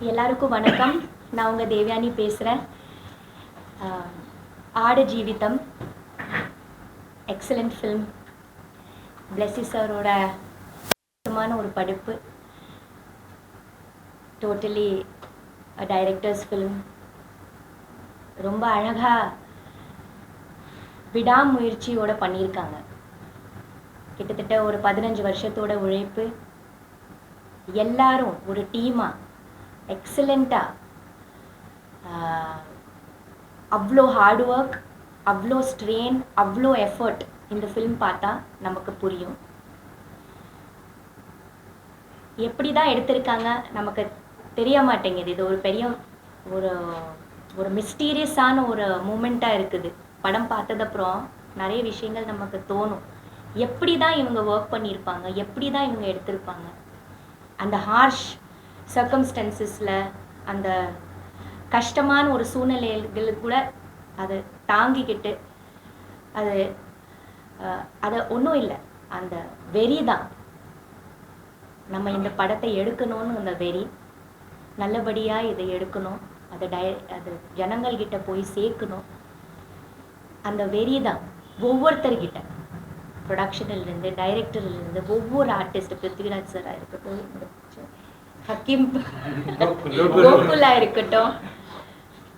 எல்லாருக்கும் வணக்கம். நான் உங்கள் தேவயானி பேசுகிறேன். ஆடு ஜீவிதம் எக்ஸலண்ட் ஃபில்ம். பிளெஸி சாரோட சுத்தமான ஒரு படைப்பு. Totally directors film. ரொம்ப அழகாக விடாமுயற்சியோடு பண்ணியிருக்காங்க. கிட்டத்தட்ட ஒரு 15 வருஷத்தோட உழைப்பு. எல்லாரும் ஒரு டீமாக எக்ஸலண்ட்டாக அவ்வளோ ஹார்ட் ஒர்க், அவ்வளோ ஸ்ட்ரெயின், அவ்வளோ எஃபர்ட் இந்த ஃபில்ம் பார்த்தா நமக்கு புரியும். எப்படி தான் எடுத்திருக்காங்க நமக்கு தெரிய மாட்டேங்குது. இது ஒரு பெரிய ஒரு ஒரு மிஸ்டீரியஸான ஒரு மூமெண்ட்டாக இருக்குது. படம் பார்த்ததப்புறம் நிறைய விஷயங்கள் நமக்கு தோணும். எப்படி தான் இவங்க ஒர்க் பண்ணியிருப்பாங்க, எப்படி தான் இவங்க எடுத்திருப்பாங்க. அந்த ஹார்ஷ் சர்க்கம்ஸ்டன்சஸில், அந்த கஷ்டமான ஒரு சூழ்நிலைகளுக்கு கூட அதை தாங்கிக்கிட்டு அது ஒன்றும் இல்லை, அந்த வெறி தான். நம்ம இந்த படத்தை எடுக்கணும்னு அந்த வெறி, நல்லபடியாக இதை எடுக்கணும், அது ஜனங்கள்கிட்ட போய் சேர்க்கணும், அந்த வெறி தான் ஒவ்வொருத்தர்கிட்ட. ப்ரொடக்ஷனிலிருந்து, டைரக்டர்லேருந்து, ஒவ்வொரு ஆர்டிஸ்ட், பிருத்விராஜ் சாராக இருக்கட்டும், ஹக்கீம் கோகுலா இருக்கட்டும்,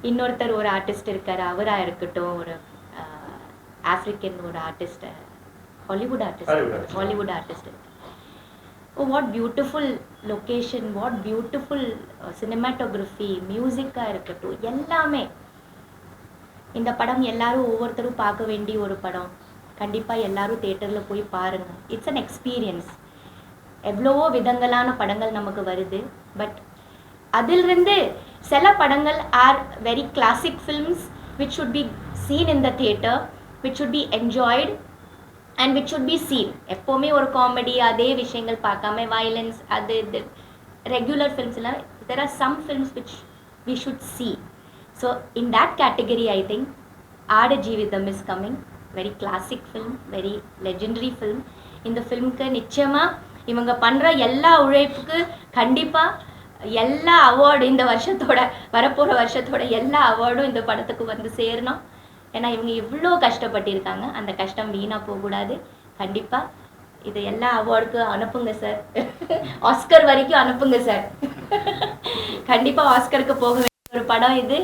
இன்னொருத்தர் ஒரு ஆர்டிஸ்ட் இருக்கார் அவராக இருக்கட்டும், ஒரு ஆஃப்ரிக்கன் ஒரு ஆர்டிஸ்ட், ஹாலிவுட் ஆர்டிஸ்ட் இருக்கு. What beautiful location, what beautiful cinematography, மியூசிக்காக இருக்கட்டும், எல்லாமே. இந்த படம் எல்லாரும் ஒவ்வொருத்தரும் பார்க்க வேண்டிய ஒரு படம். கண்டிப்பாக எல்லாரும் தியேட்டரில் போய் பாருங்கள். It's an experience. எவ்வளவோ விதங்களான படங்கள் நமக்கு வருது. பட் அதிலிருந்து சில படங்கள் are very classic films which should be seen in the theatre, which should be enjoyed and which should be seen. எப்போவுமே ஒரு காமெடி அதே விஷயங்கள் பார்க்காம வயலன்ஸ் அது இது ரெகுலர் ஃபில்ம்ஸ்லாம், there are some films which we should see. So in that category I think Aadu Jeevitham is coming. Very classic film, very legendary film. இந்த ஃபில்முக்கு நிச்சயமாக இவங்க பண்ணுற எல்லா உழைப்புக்கு கண்டிப்பாக எல்லா அவார்டு, இந்த வருஷத்தோட வரப்போகிற வருஷத்தோட எல்லா அவார்டும் இந்த படத்துக்கு வந்து சேரணும். ஏன்னா இவங்க இவ்வளோ கஷ்டப்பட்டிருக்காங்க. அந்த கஷ்டம் வீணாக போகக்கூடாது. கண்டிப்பாக இது எல்லா அவார்டுக்கும் அனுப்புங்க சார். ஆஸ்கர் வரைக்கும் அனுப்புங்க சார். கண்டிப்பாக ஆஸ்கருக்கு போக வேண்டிய ஒரு படம் இது.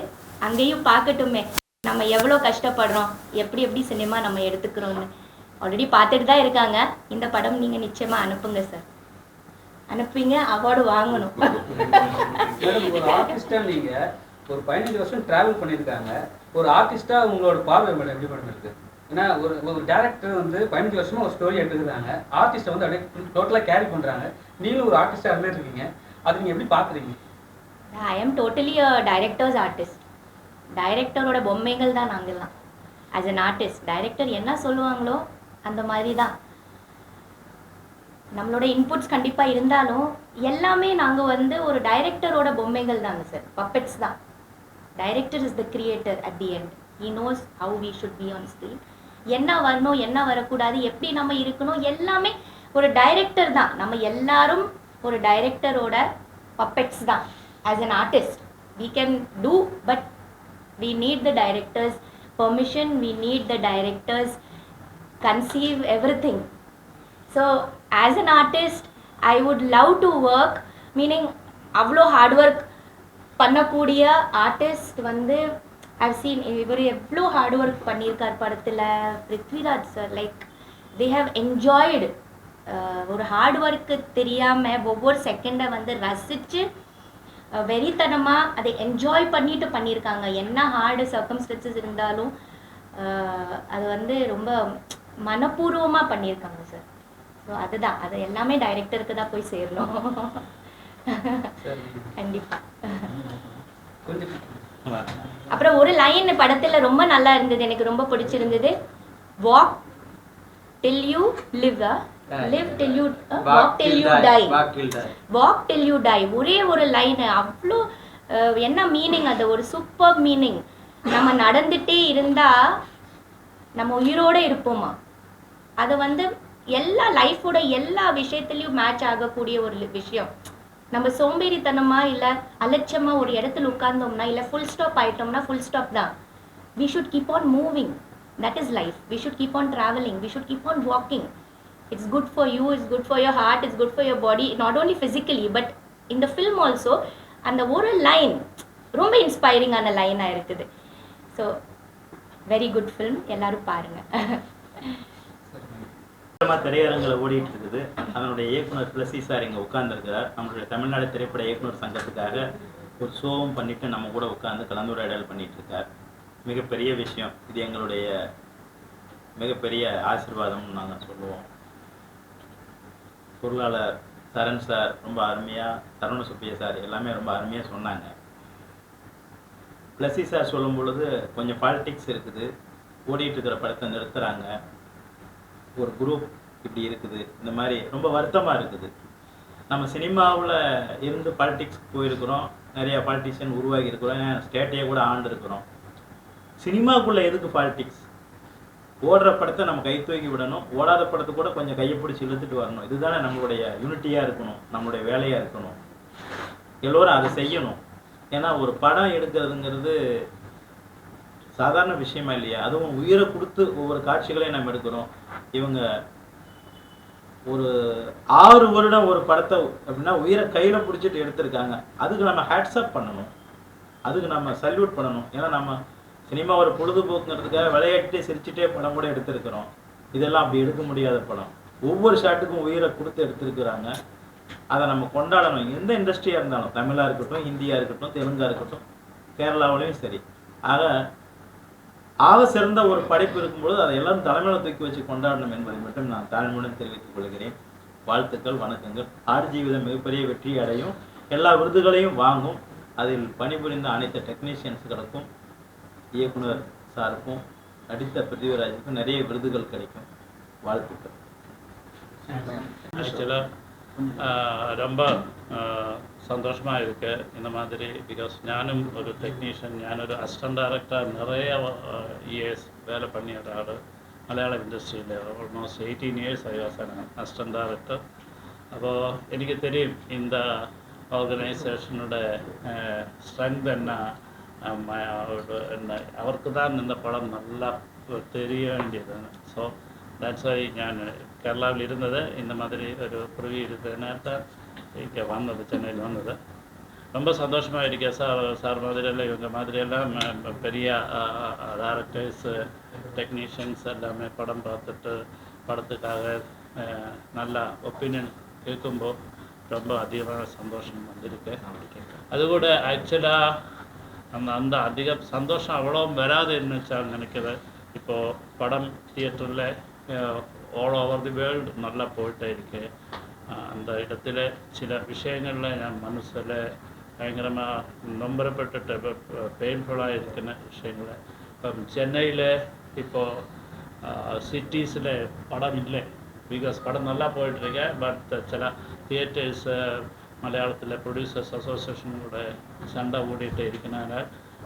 அங்கேயும் பார்க்கட்டுமே நம்ம எவ்வளோ கஷ்டப்படுறோம், எப்படி சினிமா நம்ம எடுத்துக்கிறோன்னு. ஆல்ரெடி பார்த்துட்டு தான் இருக்காங்க. இந்த படம் நீங்கள் நிச்சயமாக அனுப்புங்க சார். அனுப்புங்க, அவார்டு வாங்கணும். ஒரு ஆர்டிஸ்டாக நீங்கள் ஒரு 15 வருஷம் ட்ராவல் பண்ணியிருக்காங்க. ஒரு ஆர்டிஸ்டாக உங்களோட பார்வை மேடம் எப்படி மேடம் இருக்குது? ஏன்னா ஒரு டேரக்டர் வந்து 15 வருஷமாக ஒரு ஸ்டோரி எடுத்துக்கிறாங்க, ஆர்டிஸ்ட்டை வந்து அப்படியே டோட்டலாக கேரி பண்ணுறாங்க. நீங்களும் ஒரு ஆர்டிஸ்டாக இருந்தே இருக்கீங்க, அது நீங்கள் எப்படி பார்க்குறீங்க? I am totally a director's artist. டைரக்டரோட பொம்மைகள் தான் நாங்கள்லாம். ஆஸ் அன் ஆர்டிஸ்ட் டைரக்டர் என்ன சொல்லுவாங்களோ அந்த மாதிரி தான் நம்மளோட இன்புட்ஸ் கண்டிப்பாக இருந்தாலும் எல்லாமே நாங்கள் வந்து ஒரு டைரக்டரோட பொம்மைகள் தாங்க சார், பப்பெட்ஸ் தான். Director is the creator at the end. He knows how we should be on screen. என்ன வரணும், என்ன வரக்கூடாது, எப்படி நம்ம இருக்கணும், எல்லாமே ஒரு டைரக்டர் தான். நம்ம எல்லாரும் ஒரு டைரக்டரோட பப்பெட்ஸ் தான். As an artist we can do, but we need the director's permission, we need the director's conceive everything. So as an artist I would love to work, meaning avlo hard work பண்ணக்கூடிய artist வந்து I've seen இவர் எவ்வளோ hard work பண்ணியிருக்கார் படத்தில். Prithviraj sir, like they have enjoyed ஒரு hard work தெரியாமல் ஒவ்வொரு செகண்டை வந்து ரசித்து வெறித்தனமாக அதை என்ஜாய் பண்ணிட்டு பண்ணியிருக்காங்க. என்ன ஹார்டு சர்க்கம்ஸ்டன்சஸ் இருந்தாலும் அது வந்து ரொம்ப மனப்பூர்வமாக பண்ணியிருக்காங்க சார். ஸோ அதுதான், அது எல்லாமே டைரக்டருக்கு தான் போய் சேரணும். கண்டிப்பாக. அப்புறம் ஒரு லைன் படத்தில் ரொம்ப நல்லா இருந்தது, எனக்கு ரொம்ப பிடிச்சிருந்தது. Walk till you live, live till you walk till you die, walk till you die. ஒரே ஒரு லைன், அவ்வளோ என்ன மீனிங், அது ஒரு சூப்பர் மீனிங். நம்ம நடந்துகிட்டே இருந்தால் நம்ம உயிரோடு இருப்போமா, அது வந்து எல்லா லைஃபோட எல்லா விஷயத்துலையும் மேட்ச் ஆகக்கூடிய ஒரு விஷயம். நம்ம சோம்பேறித்தனமா இல்லை அலட்சியமா ஒரு இடத்துல உட்கார்ந்தோம்னா இல்லை ஃபுல் ஸ்டாப் ஆயிட்டோம்னா ஃபுல் ஸ்டாப் தான். We should keep on moving. That is life. We should keep on traveling. We should keep on walking. It's good for you, it's good for your heart, it's good for your body, not only physically but in the film also. அந்த ஒரு line ரொம்ப இன்ஸ்பைரிங்கான லைனாக இருக்குது. So very good film, எல்லாரும் பாருங்க. திரையரங்கில் ஓடிட்டு இருக்குது. அதனுடைய இயக்குனர் பிளஸி சார் இங்கே உட்கார்ந்துருக்கிறார். நம்மளுடைய தமிழ்நாடு திரைப்பட இயக்குனர் சங்கத்துக்காக ஒரு ஷோவும் பண்ணிட்டு நம்ம கூட உட்கார்ந்து கலந்துரையாடல் பண்ணிட்டு இருக்கார். மிகப்பெரிய விஷயம் இது, எங்களுடைய மிகப்பெரிய ஆசீர்வாதம்னு நாங்கள் சொல்லுவோம். பொருளாளர் சரண் சார் ரொம்ப அருமையாக, தருண சுப்பிய சார் எல்லாமே ரொம்ப அருமையாக சொன்னாங்க. பிளஸி சார் சொல்லும் பொழுது கொஞ்சம் பாலிடிக்ஸ் இருக்குது, ஓடிட்டு இருக்கிற படத்தை நிறுத்துகிறாங்க, ஒரு குரூப் இப்படி இருக்குது, இந்த மாதிரி ரொம்ப வருத்தமாக இருக்குது. நம்ம சினிமாவில் இருந்து பாலிடிக்ஸ்க்கு போயிருக்கிறோம், நிறையா பாலிட்டிஷியன் உருவாகி இருக்கிறோம், ஸ்டேட்டையே கூட ஆண்டு இருக்கிறோம். சினிமாக்குள்ளே எதுக்கு பாலிடிக்ஸ்? ஓடுற படத்தை நம்ம கை தூக்கி விடணும், ஓடாத படத்தை கூட கொஞ்சம் கையை பிடிச்சி இழுத்துட்டு வரணும். இதுதானே நம்மளுடைய யூனிட்டியாக இருக்கணும், நம்மளுடைய வேலையாக இருக்கணும். எல்லோரும் அதை செய்யணும். ஏன்னா ஒரு படம் எடுக்கிறதுங்கிறது சாதாரண விஷயமா இல்லையா? அதுவும் உயிரை கொடுத்து ஒவ்வொரு காட்சிகளையும் நம்ம எடுக்கிறோம். இவங்க ஒரு 6 வருடம் ஒரு படத்தை அப்படின்னா உயிரை கையில் பிடிச்சிட்டு எடுத்திருக்காங்க. அதுக்கு நம்ம ஹேட்ஸ்அப் பண்ணணும், அதுக்கு நம்ம சல்யூட் பண்ணணும். ஏன்னா நம்ம சினிமா ஒரு பொழுதுபோக்குங்கிறதுக்காக விளையாட்டு சிரிச்சுட்டே படம் கூட எடுத்திருக்கிறோம். இதெல்லாம் அப்படி எடுக்க முடியாத படம். ஒவ்வொரு ஷாட்டுக்கும் உயிரை கொடுத்து எடுத்திருக்கிறாங்க. அதை நம்ம கொண்டாடணும். எந்த இண்டஸ்ட்ரியாக இருந்தாலும், தமிழாக இருக்கட்டும், ஹிந்தியாக இருக்கட்டும், தெலுங்காக இருக்கட்டும், கேரளாவிலையும் சரி. ஆக சிறந்த ஒரு படைப்பு இருக்கும்பொழுது அதை எல்லாரும் தலைமையில் தூக்கி வச்சு கொண்டாடணும் என்பதை மட்டும் நான் தாழ்மையுடன் தெரிவித்துக் கொள்கிறேன். வாழ்த்துக்கள், வணக்கங்கள். ஆர்ஜீவிதம் மிகப்பெரிய வெற்றி அடையும், எல்லா விருதுகளையும் வாங்கும். அதில் பணிபுரிந்த அனைத்து டெக்னீஷியன்ஸ்களுக்கும், இயக்குனர் சாருக்கும், நடித்த பிருத்திவிராஜுக்கும் நிறைய விருதுகள் கிடைக்கும். வாழ்த்துக்கள். ஆக்சுவலாக ரொம்ப சந்தோஷமாக இருக்கு இந்த மாதிரி. பிகாஸ் ஞானும் ஒரு டெக்னீஷியன், ஞானொரு அசிஸ்டன்ட் டைரக்டர் நிறைய இயர்ஸ் வேலை பண்ணிய ஆள். മലയാളം ഇൻഡസ്ട്രിയിൽ almost 18 years I was an assistant director. അപ്പോൾ എനിക്ക് தெரியும் இந்த ஆர்கனைசேஷனோட ஸ்ட்ரென்த் என்ன, അവർക്ക് தான் இந்த படம் நல்லா தெரிய வேண்டியதுன்னு. ஸோ தட்ஸ் வை ഞാൻ കേരളത്തിൽ ഇരുന്നത് இந்த மாதிரி ஒரு പ്രിവ്യൂ എടുത്തതിനകത്ത് இங்கே வந்தது, சென்னையில் வந்தது. ரொம்ப சந்தோஷமாக இருக்கேன். சார் மாதிரியெல்லாம் இவங்க மாதிரியெல்லாம் பெரிய டேரக்டர்ஸ், டெக்னீஷியன்ஸ் எல்லாமே படம் பார்த்துட்டு படத்துக்காக நல்ல ஒப்பீனியன் கேட்கும்போது ரொம்ப அதிகமான சந்தோஷம் வந்திருக்கு. அது கூட ஆக்சுவலாக அந்த அதிக சந்தோஷம் அவ்வளோ வராதுன்னு நினைக்கிறேன். இப்போது படம் தியேட்டரில் ஆல் ஓவர் தி வேர்ல்டு நல்லா போயிட்டே இருக்கு. அந்த இடத்துல சில விஷயங்களில் என் மனசில் பயங்கரமாக நம்பரப்பட்டு பெயின்ஃபுல்லாக இருக்கிற விஷயங்கள். இப்போ சென்னையில் இப்போது சிட்டிஸில் படம் இல்லை, பிகாஸ் படம் நல்லா போயிட்டுருக்கு. பட் சில தியேட்டர்ஸ் மலையாளத்தில் ப்ரொடியூசர்ஸ் அசோசியேஷனோட சண்டை ஓடிட்டு இருக்கனால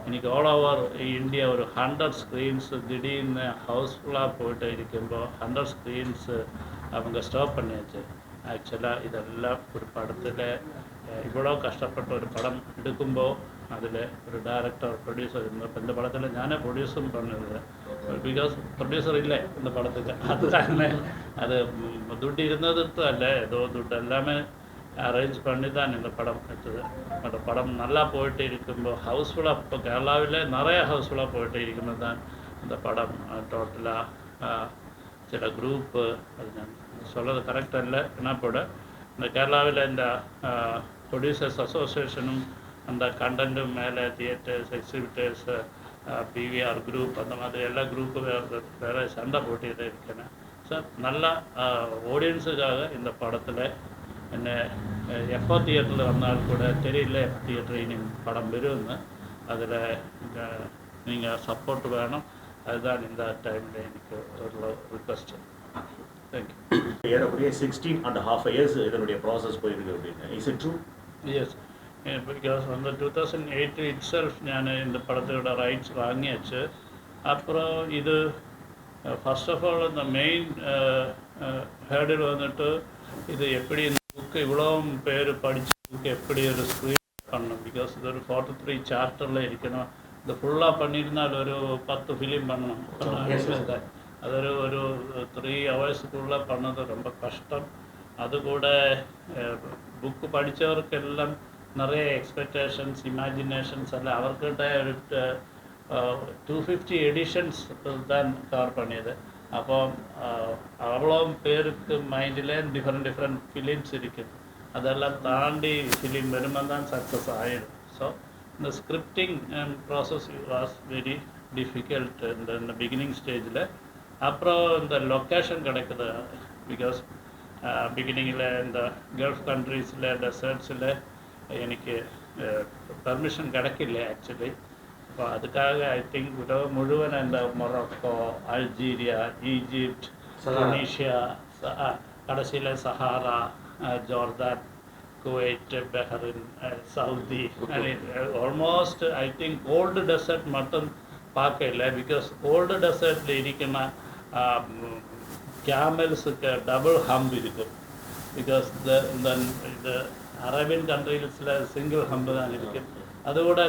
இன்றைக்கி ஆல் ஓவர் இந்தியா ஒரு 100 ஸ்க்ரீன்ஸ் திடீர்னு ஹவுஸ்ஃபுல்லாக போயிட்டு இருக்கும்போது 100 ஸ்க்ரீன்ஸு அவங்க ஸ்டாப் பண்ணியாச்சு. ஆக்சுவலாக இதெல்லாம் ஒரு படத்தில் இவ்வளோ கஷ்டப்பட்ட ஒரு படம் எடுக்கும்போது அதில் ஒரு டைரக்டர், ப்ரொடியூசர் இருந்தோம். இந்த படத்தில் ഞാനே ப்ரொடியூஸும் பண்ணது, பிகாஸ் ப்ரொடியூசர் இல்லை இந்த படத்துக்கு. அதுதான் அது துட்டு இருந்ததுக்கு அல்ல, ஏதோ துட்டு எல்லாமே அரேஞ்ச் பண்ணி தான் இந்த படம் எடுத்தது. அந்த படம் நல்லா போயிட்டு இருக்கும்போது ஹவுஸ்ஃபுல்லாக, இப்போ கேரளாவில் நிறைய ஹவுஸ்ஃபுல்லாக போயிட்டு இருக்கும்போது தான் இந்த படம் டோட்டலாக சில குரூப்பு, அது நான் சொல்கிறது கரெக்டாக இல்லை என்ன போட, இந்த கேரளாவில் இந்த ப்ரொடியூசர்ஸ் அசோசியேஷனும் அந்த கண்டென்ட்டும் மேலே தியேட்டர்ஸ், எக்ஸிபிட்டர்ஸ், பிவிஆர் குரூப், அந்த மாதிரி எல்லா குரூப்பும் வேறு சண்டை போட்டிகிட்டே இருக்கேன். சார் நல்லா ஆடியன்ஸுக்காக இந்த படத்தில் என்ன எப்போ தியேட்டரில் வந்தாலும் கூட தெரியல, தியேட்டர் இனி படம் வரும்னு. அதில் நீங்கள் சப்போர்ட் வேணும். அதுதான் இந்த டைமில் எனக்கு ஒரு ரிக்வஸ்ட். தேங்க்யூ. ஏறக்குறைய 16.5 years இதனுடைய ப்ராசஸ் போயிருக்கு அப்படின்னு. Is it true? Yes, because வந்து 2008 இட்செல்ஃப் ഞാൻ இந்த படத்தோட ரைட்ஸ் வாங்கியாச்சு. அப்புறம் இது ஃபர்ஸ்ட் ஆஃப் ஆல் இந்த மெயின் ஹேர்டில் வந்துட்டு இது எப்படி இந்த புக்கு இவ்வளோ பேர் படித்து எப்படி ஒரு ஸ்க்ரீன் பண்ணணும், பிகாஸ் இது ஒரு 43 சார்ட்டரில் இருக்கணும். இது ஃபுல்லாக பண்ணியிருந்தால் ஒரு 10 ஃபிலிம் பண்ணணும். அതൊരു 3 hours பண்ணது ரொம்ப கஷ்டம். அது கூட புக்கு படித்தவருக்கெல்லாம் நிறைய எக்ஸ்பெக்டேஷன்ஸ், இமேஜினேஷன்ஸ் எல்லாம் அவர்கிட்ட ஒரு 250 எடிஷன்ஸ் தான் கவர் பண்ணியது. அப்போ அவ்வளோ பேருக்கு மைண்டில் டிஃப்ரெண்ட் ஃபிலிம்ஸ் இருக்குது. அதெல்லாம் தாண்டி ஃபிலிம் வரும்போது தான் சக்ஸஸ் ஆகிடும். ஸோ இந்த scripting process was very difficult இந்த பிகினிங் ஸ்டேஜில். அப்புறம் இந்த லொக்கேஷன் கிடைக்குது. பிகாஸ் பிகினிங்கில் இந்த கல்ஃப் கண்ட்ரீஸில் டெசர்ட்ஸில் எனக்கு பர்மிஷன் கிடைக்கல ஆக்சுவலி. അപ്പോൾ அதுக்காக ஐ திங்க் உலகம் முழுவதும் இந்த மொரோக்கோ, அல்ஜீரியா, ஈஜிப்ட், துனிஷியா, கடைசியில் Sahara, Jordan, Kuwait, Bahrain, Saudi, almost I think old desert மட்டும் பார்க்கல. பிகாஸ் ஓல்டு டெசர்ட்டில் இருக்கிற கேமல்ஸுக்கு டபுள் ஹம்ப் இருக்கும். பிகாஸ் இந்த அரேபியன் கண்ட்ரீஸில் சிங்கிள் ஹம்பு தான் இருக்குது. அதுக்கூட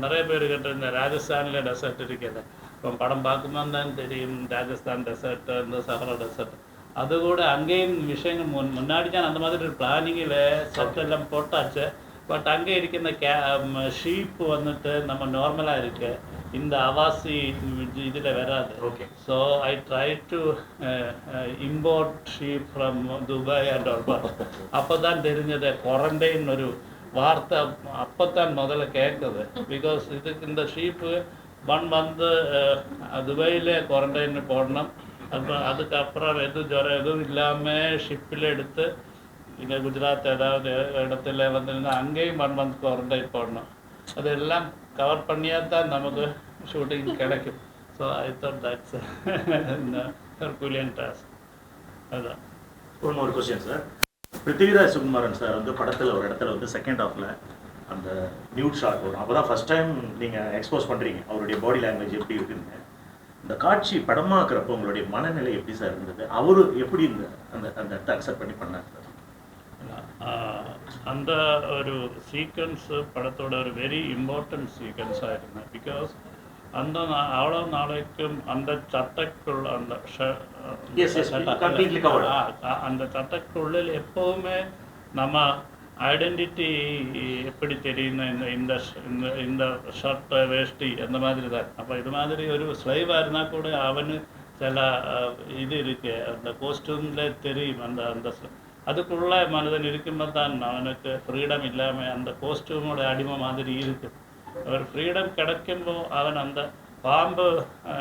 நிறைய பேர் கிட்ட இந்த ராஜஸ்தானில் டெசர்ட் இருக்குது. இப்போ படம் பார்க்கும்போது தான் தெரியும் ராஜஸ்தான் டெசர்ட், இந்த சஹரா டெசர்ட். அதுக்கூட அங்கேயும் விஷயங்கள் முன்னாடி தான் அந்த மாதிரி ஒரு பிளானிங்கில் சட்டெல்லாம் போட்டாச்சு. பட் அங்கே இருக்கிற ஷீப் வந்துட்டு நம்ம நார்மலாக இருக்கு, இந்த அவாசி இதில் வராது. Okay. So I try to import sheep from Dubai and all. அப்போ தான் தெரிஞ்சது குவாரண்டைன் ஒரு வார்த்தை அப்போத்தான் முதல்ல கேட்குது. பிகாஸ் இதுக்கு இந்த ஷீப்பு வந்து துபாயில் குவாரண்டைன் போடணும். அதுக்கப்புறம் ஜுரம் எதுவும் இல்லாமல் ஷிப்பில் எடுத்து இங்கே குஜராத் ஏதாவது இடத்துல வந்துருந்தா அங்கேயும் 1 month குவாரண்டைன் போடணும். அதெல்லாம் கவர் பண்ணியா தான் நமக்கு ஷூட்டிங் கிடைக்கும். So I thought that's herculean task. அதுதான். One more question sir. Prithviraj Sukumaran sir வந்து படத்தில் ஒரு இடத்துல வந்து செகண்ட் ஹாஃபில் அந்த நியூட் ஷாட் வரும். அப்போ தான் ஃபஸ்ட் டைம் நீங்கள் எக்ஸ்போஸ் பண்ணுறீங்க அவருடைய பாடி லாங்குவேஜ் எப்படி இருக்குன்னு. இந்த காட்சி படமாக்குறப்போ உங்களுடைய மனநிலை எப்படி சார் இருந்தது? அவரு எப்படி இந்த அந்த அந்த இடத்தை அக்செப்ட் பண்ணி பண்ணார் சார்? அந்த ஒரு சீக்வன்ஸ் படத்தோட ஒரு வெரி இம்பார்ட்டன்ட் சீக்வன்ஸாக இருந்தது. பிகாஸ் அந்த அவ்வளோ நாளைக்கும் அந்த சட்டைக்குள்ள அந்த அந்த சட்டைக்குள்ளில் எப்போவுமே நம்ம ஐடென்டிட்டி எப்படி தெரியும், இந்த இந்த ஷர்ட்டு வேஷ்டி அந்த மாதிரி தான். அப்போ இது மாதிரி ஒரு ஸ்லைவாக இருந்தால் கூட அவனு சில இது இருக்கு, அந்த கோஸ்டியூமில் தெரியும். அந்த அந்த அதுக்குள்ள மனிதன் இருக்கும்போது தான் அவனுக்கு ஃப்ரீடம் இல்லாமல் அந்த கோஸ்டியூமோட அடிமை மாதிரி இருக்குது. ஒரு ஃப்ரீடம் கிடைக்கும்போது அவன் அந்த பாம்பு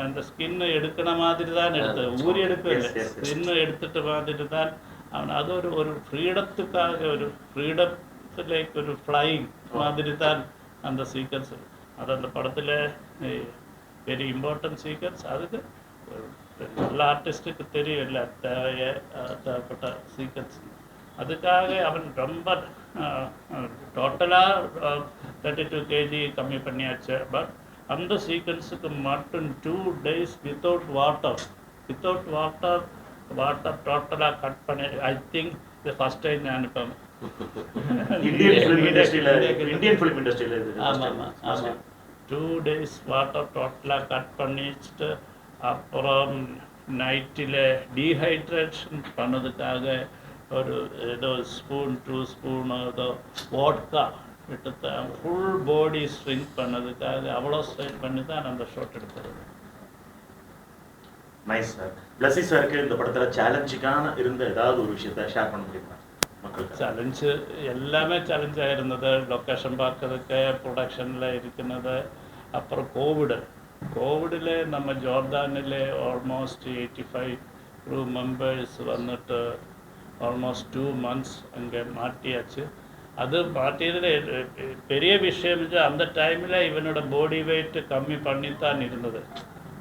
அந்த ஸ்கின்னு எடுக்கிற மாதிரி தான் எடுத்து ஊறி எடுக்கவில்லை, ஸ்கின்னு எடுத்துட்டு மாதிரி தான் அவன். அது ஒரு ஃப்ரீடத்துக்காக ஒரு ஃப்ரீடத்திലേക്ക് ஒரு ஃப்ளைங் மாதிரி தான் அந்த சீக்வன்ஸ். அது அந்த படத்தில் வெரி இம்பார்ட்டன்ட் சீக்வன்ஸ். அதுக்கு நல்ல ஆர்டிஸ்ட்டுக்கு தெரியும் இல்லை தேவைப்பட்ட சீக்வன்ஸ். அதுக்காக அவன் ரொம்ப டோட்டலாக 32 kg கம்மி பண்ணியாச்சு. பட் அந்த சீக்வன்ஸுக்கு மட்டும் 2 days வித்தவுட் வாட்டர் டோட்டலாக கட் பண்ணி ஐ திங்க் இது ஃபஸ்ட் டைம் நான் இப்போ இந்தியன் ஃபிலிம் இண்டஸ்ட்ரியில் ஆமாம் 2 days வாட்டர் டோட்டலாக கட் பண்ணிச்சுட்டு அப்புறம் நைட்டில் டீஹைட்ரேஷன் பண்ணதுக்காக ஒரு ஏதோ ஸ்பூன் 2 ஸ்பூன் ஏதோ வாட்கா விட்டு ஃபுல் பாடி ஸ்ட்ரிங்க் பண்ணதுக்காக அவ்வளோ ஸ்ட்ரெயின் பண்ணி தான் அந்த ஷாட் எடுக்கிறது. Nice sir. பிளஸி சாருக்கு இந்த படத்தில் சேலஞ்சிங்கான இருந்த ஏதாவது ஒரு விஷயத்தை ஷேர் பண்ண முடியுமா மக்களுக்கு? சேலஞ்சு எல்லாமே சேலஞ்சாக இருந்தது. லொக்கேஷன் பார்க்கறதுக்கு, ப்ரொடக்ஷனில் இருக்கிறது. அப்புறம் கோவிடில் நம்ம ஜோர்தானில் ஆல்மோஸ்ட் 85 crew members வந்துட்டு ஆல்மோஸ்ட் 2 months அங்கே மாட்டியாச்சு. அது மாட்டியதில் பெரிய விஷயம் அந்த டைமில் இவனோட பாடி வெயிட் கம்மி பண்ணித்தான் இருந்தது.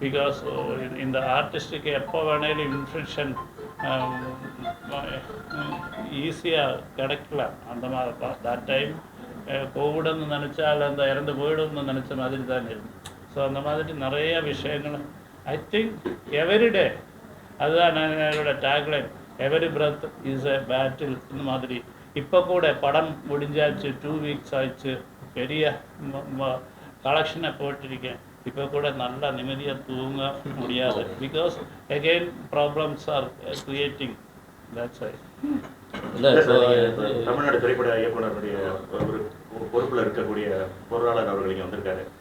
பிகாஸ் இந்த ஆர்டிஸ்ட்டுக்கு எப்போ வேணாலும் இன்ஃபெக்ஷன் ஈஸியாக கிடைக்கலாம். அந்த மாதிரி தட் டைம் கோவிடுன்னு நினச்சால் அந்த இறந்து போயிடும்னு நினச்ச மாதிரி தான் இருந்தது. ஸோ அந்த மாதிரி நிறைய விஷயங்கள் ஐ திங்க் எவ்ரிடே அதுதான் என்னோட tagline, every breath is a battle. இந்த மாதிரி இப்போ கூட படம் முடிஞ்சாச்சு 2 வீக்ஸ் ஆயிடுச்சு, பெரிய கலெக்ஷனை போட்டிருக்கேன். இப்போ கூட நல்லா நிம்மதியாக தூங்க முடியாது. Because again problems are creating. That's I. இல்லை சார், தமிழ்நாடு திரைப்பட இயக்குனருடைய ஒரு பொறுப்பில் இருக்கக்கூடிய பொருளாளர் அவர்கள் இங்கே வந்திருக்காரு.